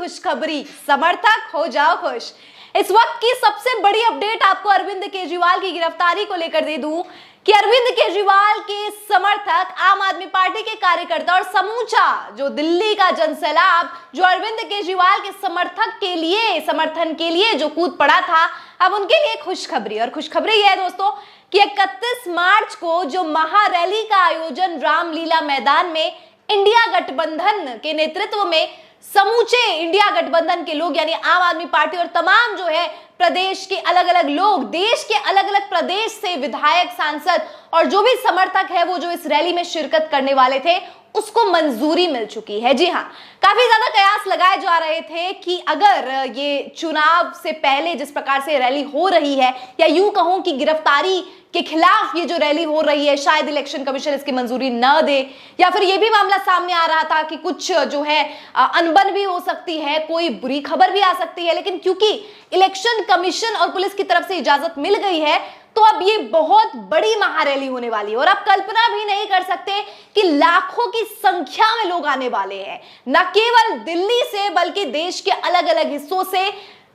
खुशखबरी, समर्थक हो जाओ खुश। इस वक्त की सबसे बड़ी अपडेट आपको अरविंद केजरीवाल की गिरफ्तारी को लेकर दे दूं कि अरविंद केजरीवाल के समर्थक, आम आदमी पार्टी के कार्यकर्ता और समूचा जो दिल्ली का जनसैलाब जो अरविंद केजरीवाल के समर्थन के लिए जो कूद पड़ा था, अब उनके लिए खुशखबरी। और खुशखबरी यह है दोस्तों कि 31 मार्च को जो महारैली का आयोजन रामलीला मैदान में इंडिया गठबंधन के नेतृत्व में समूचे इंडिया गठबंधन के लोग यानी आम आदमी पार्टी और तमाम जो है प्रदेश के अलग अलग लोग, देश के अलग अलग प्रदेश से विधायक, सांसद और जो भी समर्थक है वो जो इस रैली में शिरकत करने वाले थे उसको मंजूरी मिल चुकी है। जी हाँ, काफी ज्यादा कयास लगाए जा रहे थे कि अगर ये चुनाव से पहले जिस प्रकार से रैली हो रही है या यूं कहूं कि गिरफ्तारी के खिलाफ ये जो रैली हो रही है शायद इलेक्शन कमीशन इसकी मंजूरी न दे, या फिर ये भी मामला सामने आ रहा था कि कुछ जो है अनबन भी हो सकती है, कोई बुरी खबर भी आ सकती है। लेकिन क्योंकि इलेक्शन कमीशन और पुलिस की तरफ से इजाजत मिल गई है तो अब ये बहुत बड़ी महारैली होने वाली है और आप कल्पना भी नहीं कर सकते कि लाखों की संख्या में लोग आने वाले हैं, न केवल दिल्ली से बल्कि देश के अलग अलग हिस्सों से।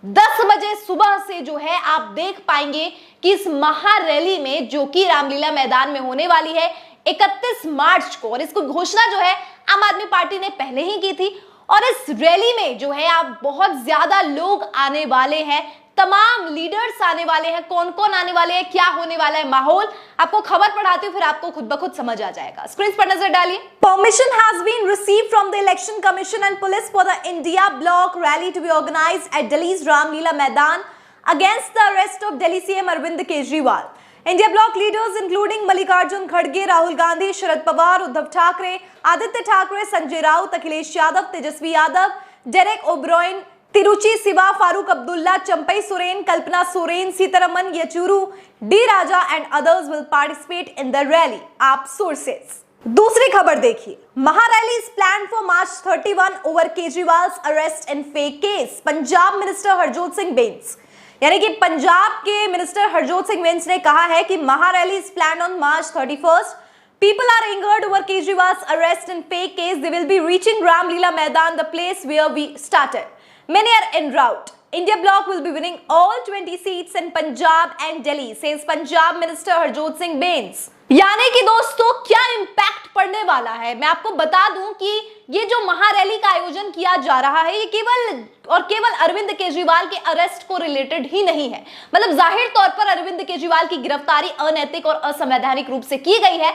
10 बजे सुबह से जो है आप देख पाएंगे कि इस महारैली में जो कि रामलीला मैदान में होने वाली है 31 मार्च को, और इसको घोषणा जो है आम आदमी पार्टी ने पहले ही की थी। और इस रैली में जो है आप बहुत ज्यादा लोग आने वाले हैं, तमाम लीडर्स आने वाले हैं। कौन कौन आने वाले हैं, क्या होने वाला है माहौल, आपको खबर पढ़ाती हूँ फिर आपको खुद ब खुद समझ आ जाएगा। स्क्रीन पर नजर डालिए। Permission has been received from the election commission and police for the India bloc rally to be organised at Delhi's Ramlila Maidan against the arrest of Delhi CM Arvind Kejriwal. India bloc leaders including Mallikarjun खड़गे, Rahul Gandhi, Sharad Pawar, Uddhav Thackeray, Aaditya Thackeray, Sanjay Raut, Akhilesh Yadav, Tejashwi Yadav, Derek O'Brien, Tiruchi Siva, Farooq Abdullah, Champai Soren, Kalpana Soren, Sitaram Yechury, D Raja and others will participate in the rally. AAP sources. दूसरी खबर देखिए, महारैली is plan for March 31 over Kejriwal's arrest in fake case. Punjab minister Harjot Singh Bains यानी कि पंजाब के minister Harjot Singh बेंस ने कहा है कि महारैली is plan on March 31st. People are angered over Kejriwal's arrest in fake case. They will be reaching Ramlila Maidan, the place where we started. Many are en route. India Bloc will be winning all 20 seats in Punjab and Delhi, says Punjab Minister Harjot Singh Bains. यानी कि दोस्तों क्या impact पड़ने वाला है, मैं आपको बता दूं कि ये जो महारैली का आयोजन किया जा रहा है ये केवल और केवल अरविंद केजरीवाल के अरेस्ट को रिलेटेड ही नहीं है। मतलब जाहिर तौर पर अरविंद केजरीवाल की गिरफ्तारी अनैतिक और असंवैधानिक रूप से की गई है।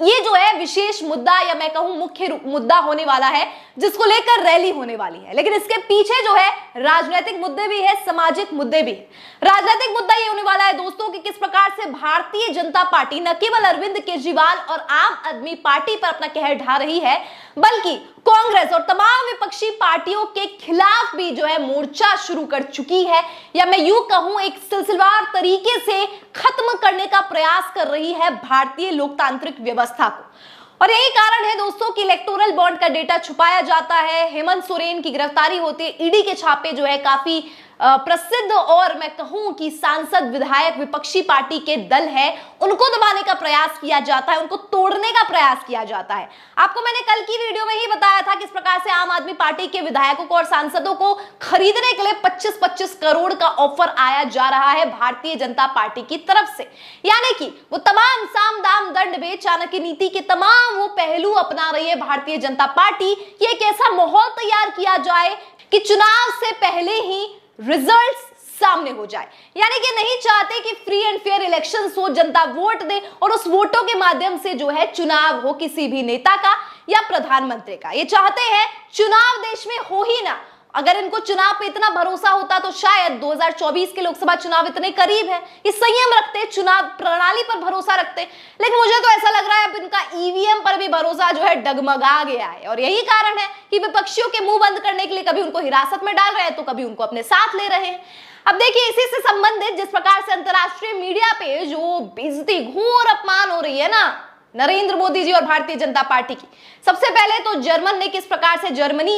ये जो है विशेष मुद्दा या मैं कहूं मुख्य मुद्दा होने वाला है जिसको लेकर रैली होने वाली है। लेकिन इसके पीछे जो है राजनीतिक मुद्दे भी है, सामाजिक मुद्दे भी है। राजनीतिक मुद्दा ये होने वाला है दोस्तों कि किस प्रकार से भारतीय जनता पार्टी न केवल अरविंद केजरीवाल और आम आदमी पार्टी पर अपना कहर ढा रही है बल्कि कांग्रेस और तमाम विपक्षी पार्टियों के खिलाफ भी जो है मोर्चा शुरू कर चुकी है, या मैं यूं कहूं एक सिलसिलेवार तरीके से खत्म करने का प्रयास कर रही है भारतीय लोकतांत्रिक व्यवस्था को। और यही कारण है दोस्तों कि इलेक्टोरल बॉन्ड का डेटा छुपाया जाता है, हेमंत सोरेन की गिरफ्तारी होती है, ईडी के छापे जो है काफी प्रसिद्ध और मैं कहूं कि सांसद, विधायक, विपक्षी पार्टी के दल है उनको दबाने का प्रयास किया जाता है, उनको तोड़ने का प्रयास किया जाता है। आपको मैंने कल की वीडियो में ही बताया था किस प्रकार से आम आदमी पार्टी के विधायकों को और सांसदों को खरीदने के लिए 25-25 करोड़ का ऑफर आया जा रहा है भारतीय जनता पार्टी की तरफ से। यानी कि वो तमाम साम दाम दंड भेद चाणक्य नीति के तमाम वो पहलू अपना रही है भारतीय जनता पार्टी कि एक ऐसा माहौल तैयार किया जाए कि चुनाव से पहले ही रिजल्ट्स सामने हो जाए। यानी कि नहीं चाहते कि फ्री एंड फेयर इलेक्शंस हो, जनता वोट दे और उस वोटों के माध्यम से जो है चुनाव हो किसी भी नेता का या प्रधानमंत्री का। ये चाहते हैं चुनाव देश में हो ही ना। अगर इनको चुनाव पे इतना भरोसा होता तो शायद 2024 के लोकसभा चुनाव इतने करीब है, ये संयम रखते, चुनाव प्रणाली पर भरोसा रखते। लेकिन मुझे तो ऐसा लग रहा है अब इनका ईवीएम पर भी भरोसा जो है डगमगा गया है और यही कारण है कि विपक्षियों के मुंह बंद करने के लिए कभी उनको हिरासत में डाल रहे हैं तो कभी उनको अपने साथ ले रहे हैं। अब देखिए इसी से संबंधित जिस प्रकार से अंतरराष्ट्रीय मीडिया पे जो बेइज्जती, घोर अपमान हो रही है ना, नरेंद्र मोदी जी और भारतीय जनता पार्टी की। सबसे पहले तो जर्मनी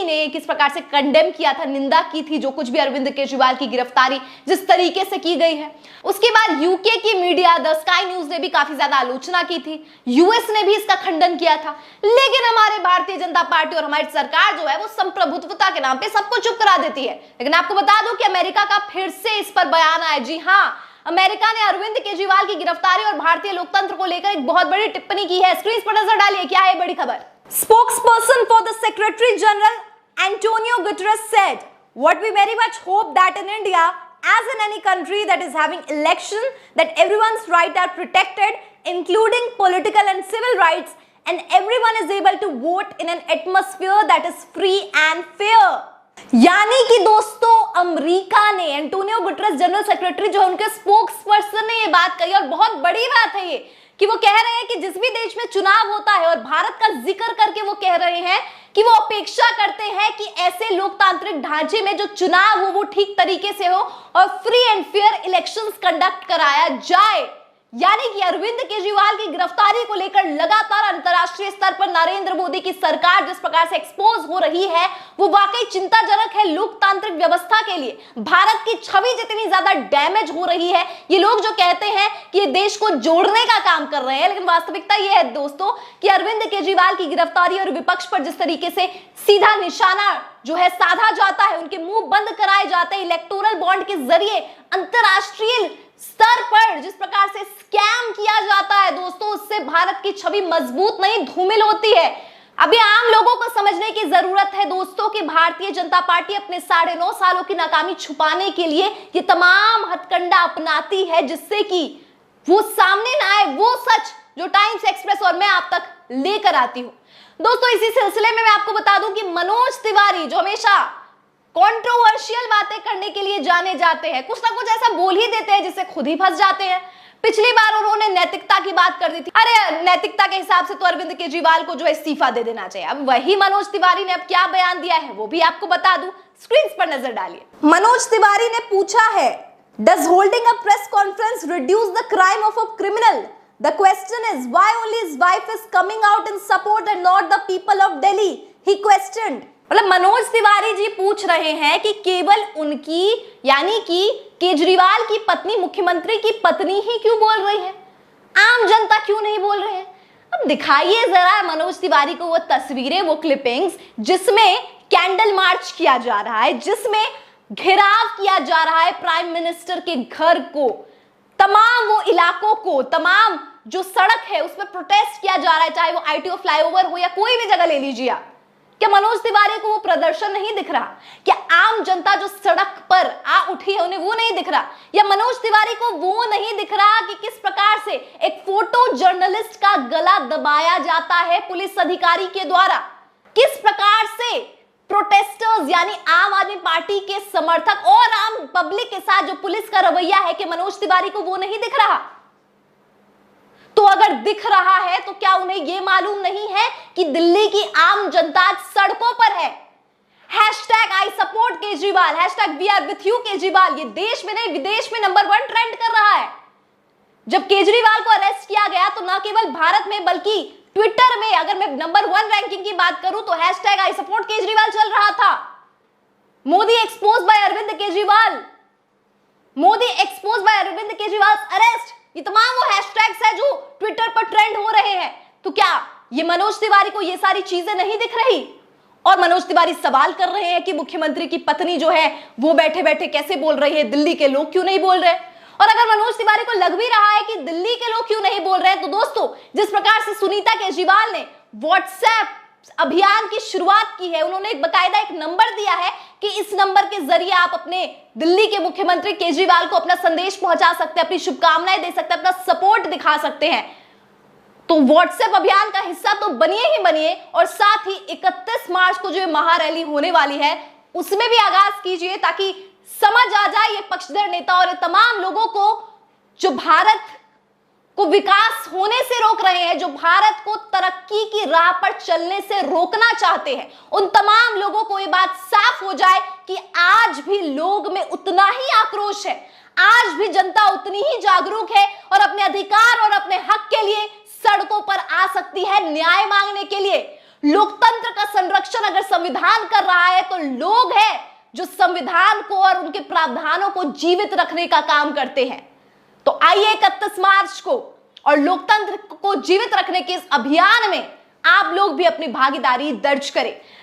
ने किस प्रकार से कंडेम किया था, निंदा की थी जो कुछ भी अरविंद केजरीवाल की गिरफ्तारी जिस तरीके से की गई है। उसके बाद यूके की मीडिया द स्काई न्यूज ने भी काफी ज्यादा आलोचना की थी, यूएस ने भी इसका खंडन किया था। लेकिन हमारे भारतीय जनता पार्टी और हमारी सरकार जो है वो संप्रभुत्वता के नाम पे सबको चुप करा देती है। लेकिन आपको बता दूं कि अमेरिका का फिर से इस पर बयान आया। जी हाँ, अमेरिका ने अरविंद केजरीवाल की गिरफ्तारी और भारतीय लोकतंत्र को लेकर एक बहुत बड़ी टिप्पणी की है। स्क्रीन पर नजर डालिए, क्या है बड़ी खबर। Spokesperson for the secretary general Antonio Guterres said, "What we very much hope that in India, as in any country that is having election, that everyone's rights are protected, including political and civil rights, and everyone is able to vote in an atmosphere that is free and fair." यानी कि दोस्तों America ने, Antonio Guterres general secretary जो है उनके spokes person ने ये बात कही, और बहुत बड़ी बात है ये कि वो कह रहे हैं कि जिस भी देश में चुनाव होता है और भारत का जिक्र करके वो कह रहे हैं कि वो अपेक्षा करते हैं कि ऐसे लोकतांत्रिक ढांचे में जो चुनाव हो वो ठीक तरीके से हो और free and fair elections conduct कराया जाए। यानी कि अरविंद केजरीवाल की गिरफ्तारी को लेकर लगातार अंतर्राष्ट्रीय स्तर पर नरेंद्र मोदी की सरकार जिस प्रकार से एक्सपोज हो रही है वो वाकई चिंताजनक है लोकतांत्रिक व्यवस्था के लिए। भारत की छवि जितनी ज्यादा डैमेज हो रही है, ये लोग जो कहते हैं कि ये देश को जोड़ने का काम कर रहे हैं, लेकिन वास्तविकता ये है दोस्तों कि अरविंद केजरीवाल की गिरफ्तारी और विपक्ष पर जिस तरीके से सीधा निशाना जो है साधा जाता है, उनके मुंह बंद कराए जाते हैं इलेक्टोरल बॉन्ड के जरिए, अंतरराष्ट्रीय स्तर पर जिस प्रकार से स्कैम किया जाता है दोस्तों, उससे भारत की छवि मजबूत नहीं धूमिल होती है। अभी आम लोगों को समझने की जरूरत है दोस्तों कि भारतीय जनता पार्टी अपने 9.5 सालों की नाकामी छुपाने के लिए ये तमाम हथकंडा अपनाती है जिससे कि वो सामने ना आए वो सच जो टाइम्स एक्सप्रेस और मैं आप तक लेकर आती हूं। दोस्तों इसी सिलसिले में मैं आपको बता दूं कि मनोज तिवारी जो हमेशा कंट्रोवर्शियल बातें करने के लिए जाने जाते हैं, कुछ ना कुछ ऐसा बोल ही देते हैं जिससे खुद ही फंस जाते हैं। पिछली बार उन्होंने नैतिकता की बात कर दी थी, अरे नैतिकता के हिसाब से तो अरविंद केजरीवाल को जो है इस्तीफा दे देना चाहिए। अब वही मनोज तिवारी ने अब क्या बयान दिया है वो भी आपको बता दूं, स्क्रीन पर नजर डालिए। मनोज तिवारी ने पूछा है, does holding a press conference reduce the crime of a criminal? The question is why only his wife is coming out in support and not the people of Delhi? He questioned. मतलब मनोज तिवारी जी पूछ रहे हैं कि केवल उनकी यानी कि केजरीवाल की पत्नी, मुख्यमंत्री की पत्नी ही क्यों बोल रही है, आम जनता क्यों नहीं बोल रहे हैं? अब दिखाइए जरा मनोज तिवारी को वो तस्वीरें, वो क्लिपिंग्स जिसमें कैंडल मार्च किया जा रहा है, जिसमें घेराव किया जा रहा है प्राइम मिनिस्टर के घर को, तमाम वो इलाकों को, तमाम जो सड़क है उसमें प्रोटेस्ट किया जा रहा है, चाहे वो आईटीओ फ्लाईओवर हो या कोई भी जगह ले लीजिए आप। क्या मनोज तिवारी को वो प्रदर्शन नहीं दिख रहा? क्या आम जनता जो सड़क पर आ उठी है उन्हें वो नहीं दिख रहा? या मनोज तिवारी को वो नहीं दिख रहा कि किस प्रकार से एक फोटो जर्नलिस्ट का गला दबाया जाता है पुलिस अधिकारी के द्वारा? किस प्रकार से प्रोटेस्टर्स यानी आम आदमी पार्टी के समर्थक और आम पब्लिक के साथ जो पुलिस का रवैया है कि मनोज तिवारी को वो नहीं दिख रहा? तो अगर दिख रहा है तो क्या उन्हें यह मालूम नहीं है कि दिल्ली की आम जनता सड़कों पर है? Hashtag I support Kejriwal, hashtag we are with you Kejriwal, ये देश में नहीं विदेश में नंबर 1 ट्रेंड कर रहा है। जब केजरीवाल को अरेस्ट किया गया तो न केवल भारत में बल्कि ट्विटर में, अगर मैं नंबर 1 रैंकिंग की बात करूं तो हैशटैग आई सपोर्ट केजरीवाल चल रहा था। Modi expose by Arvind Kejriwal, Modi expose by Arvind Kejriwal arrest, ये तमाम वो हैशटैग्स है जो ट्विटर पर ट्रेंड हो रहे हैं। तो क्या ये मनोज तिवारी को ये सारी चीजें नहीं दिख रही? और मनोज तिवारी सवाल कर रहे हैं कि मुख्यमंत्री की पत्नी जो है वो बैठे बैठे कैसे बोल रही है, दिल्ली के लोग क्यों नहीं बोल रहे? और अगर मनोज तिवारी को लग भी रहा है कि दिल्ली के लोग क्यों नहीं बोल रहे हैं, तो दोस्तों जिस प्रकार से सुनीता केजरीवाल ने व्हाट्सएप अभियान की शुरुआत की है, उन्होंने एक बकायदा एक नंबर दिया है कि इस नंबर के जरिए आप अपने दिल्ली के मुख्यमंत्री केजरीवाल को अपना संदेश पहुंचा सकते हैं, अपनी शुभकामनाएं दे सकते हैं, अपना सपोर्ट दिखा सकते हैं। तो व्हाट्सएप अभियान का हिस्सा तो बनिए ही बनिए, और साथ ही 31 मार्च को जो महारैली होने वाली है उसमें भी आगाज कीजिए ताकि समझ आ जाए ये पक्षधर नेता और ये तमाम लोगों को जो भारत को विकास होने से रोक रहे हैं, जो भारत को तरक्की की राह पर चलने से रोकना चाहते हैं, उन तमाम लोगों को ये बात साफ हो जाए कि आज भी लोग में उतना ही आक्रोश है, आज भी जनता उतनी ही जागरूक है और अपने अधिकार और अपने हक के लिए सड़कों पर आ सकती है न्याय मांगने के लिए। लोकतंत्र का संरक्षण अगर संविधान कर रहा है तो लोग हैं जो संविधान को और उनके प्रावधानों को जीवित रखने का काम करते हैं। तो आइए 31 मार्च को और लोकतंत्र को जीवित रखने के इस अभियान में आप लोग भी अपनी भागीदारी दर्ज करें।